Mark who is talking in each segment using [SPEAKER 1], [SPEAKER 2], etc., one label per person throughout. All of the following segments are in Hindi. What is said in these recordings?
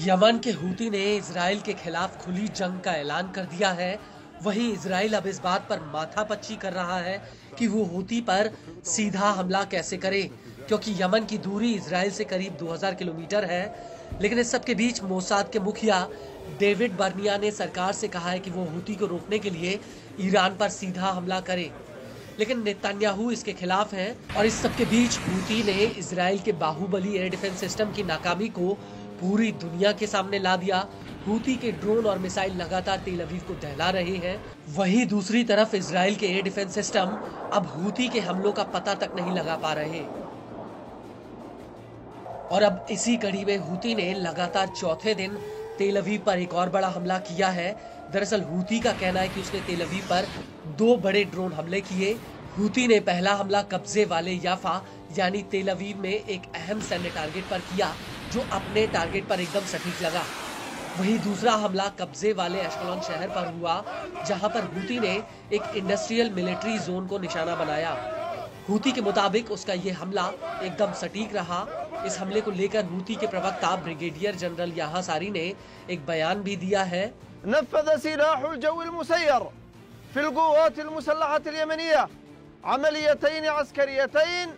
[SPEAKER 1] यमन के हूती ने इजराइल के खिलाफ खुली जंग का ऐलान कर दिया है। वहीं इजराइल अब इस बात पर माथापच्ची कर रहा है कि वो हूती पर सीधा हमला कैसे करे, क्योंकि यमन की दूरी इजराइल से करीब 2000 किलोमीटर है। लेकिन इस सब के बीच मोसाद के मुखिया डेविड बर्निया ने सरकार से कहा है कि वो हूती को रोकने के लिए ईरान पर सीधा हमला करे, लेकिन नेतन्याहू इसके खिलाफ हैं। और इस सब के बीच हूती ने इजराइल के बाहुबली एयर डिफेंस सिस्टम की नाकामी को पूरी दुनिया के सामने ला दिया। हूती के ड्रोन और मिसाइल लगातार तेल अवीव को दहला रहे हैं। वहीं दूसरी तरफ इजराइल के एयर डिफेंस सिस्टम अब हूती के हमलों का पता तक नहीं लगा पा रहे। और अब इसी कड़ी में हूती ने लगातार चौथे दिन तेल अवीव पर एक और बड़ा हमला किया है। दरअसल हूती का कहना है कि उसने तेल अवीव पर 2 बड़े ड्रोन हमले किए। हूती ने पहला हमला कब्जे वाले याफा यानी तेल अवीव में एक अहम सैन्य टारगेट पर किया, जो अपने टारगेट पर एकदम सटीक लगा। वहीं दूसरा हमला कब्जे वाले एशकलोन शहर पर हुआ, जहां पर हूती ने एक इंडस्ट्रियल मिलिट्री जोन को निशाना बनाया। हूती के मुताबिक उसका ये हमला एकदम सटीक रहा। इस हमले को लेकर हूती के प्रवक्ता ब्रिगेडियर जनरल याहा सारी ने एक बयान भी दिया है।
[SPEAKER 2] नफ़ज़ सिलाहुल जव्विल मुसय्यर फिल क़ुव्वात मुसल्लहत यमनिया अमलियतैन अस्करियतैन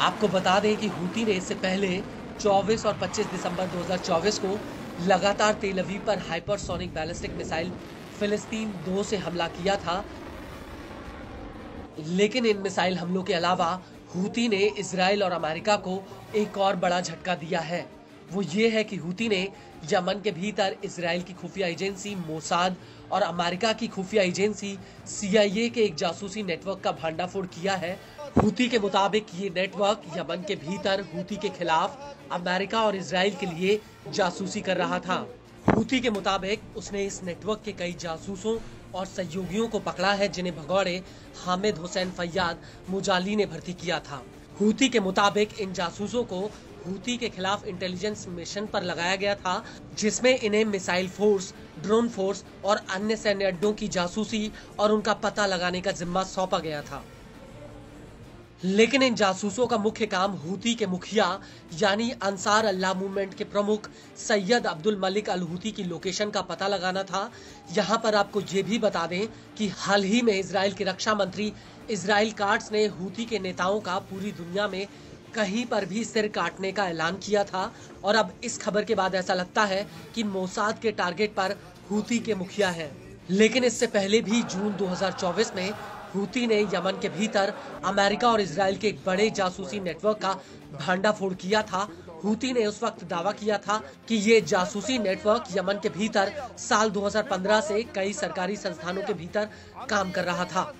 [SPEAKER 1] आपको बता दें कि हूती ने इससे पहले 24 और 25 दिसंबर 2024 को लगातार तेल अवीव पर हाइपरसोनिक बैलिस्टिक मिसाइल फिलिस्तीन 2 से हमला किया था। लेकिन इन मिसाइल हमलों के अलावा हूती ने इजराइल और अमेरिका को एक और बड़ा झटका दिया है। वो ये है कि हूती ने यमन के भीतर इजराइल की खुफिया एजेंसी मोसाद और अमेरिका की खुफिया एजेंसी CIA के एक जासूसी नेटवर्क का भंडाफोड़ किया है। हूती के मुताबिक ये नेटवर्क यमन के भीतर हूती के खिलाफ अमेरिका और इजराइल के लिए जासूसी कर रहा था। हूती के मुताबिक उसने इस नेटवर्क के कई जासूसों और सहयोगियों को पकड़ा है, जिन्हें भगौड़े हामिद हुसैन फैयाद मुजाली ने भर्ती किया था। हूती के मुताबिक इन जासूसों को हूती के खिलाफ इंटेलिजेंस मिशन पर लगाया गया था, जिसमें इन्हें मिसाइल फोर्स, ड्रोन फोर्स और अन्य सैन्य अड्डों की जासूसी और उनका पता लगाने का जिम्मा सौंपा गया था। लेकिन इन जासूसों का मुख्य काम हूती के मुखिया यानी अंसार अल्लाह मूवमेंट के प्रमुख सैयद अब्दुल मलिक अल हूती की लोकेशन का पता लगाना था। यहाँ पर आपको ये भी बता दें कि हाल ही में इजराइल के रक्षा मंत्री इजराइल काट्स ने हूती के नेताओं का पूरी दुनिया में कहीं पर भी सिर काटने का ऐलान किया था। और अब इस खबर के बाद ऐसा लगता है कि मोसाद के टारगेट पर हूती के मुखिया हैं। लेकिन इससे पहले भी जून 2024 में हूती ने यमन के भीतर अमेरिका और इजराइल के एक बड़े जासूसी नेटवर्क का भंडाफोड़ किया था। हूती ने उस वक्त दावा किया था कि ये जासूसी नेटवर्क यमन के भीतर साल 2015 से कई सरकारी संस्थानों के भीतर काम कर रहा था।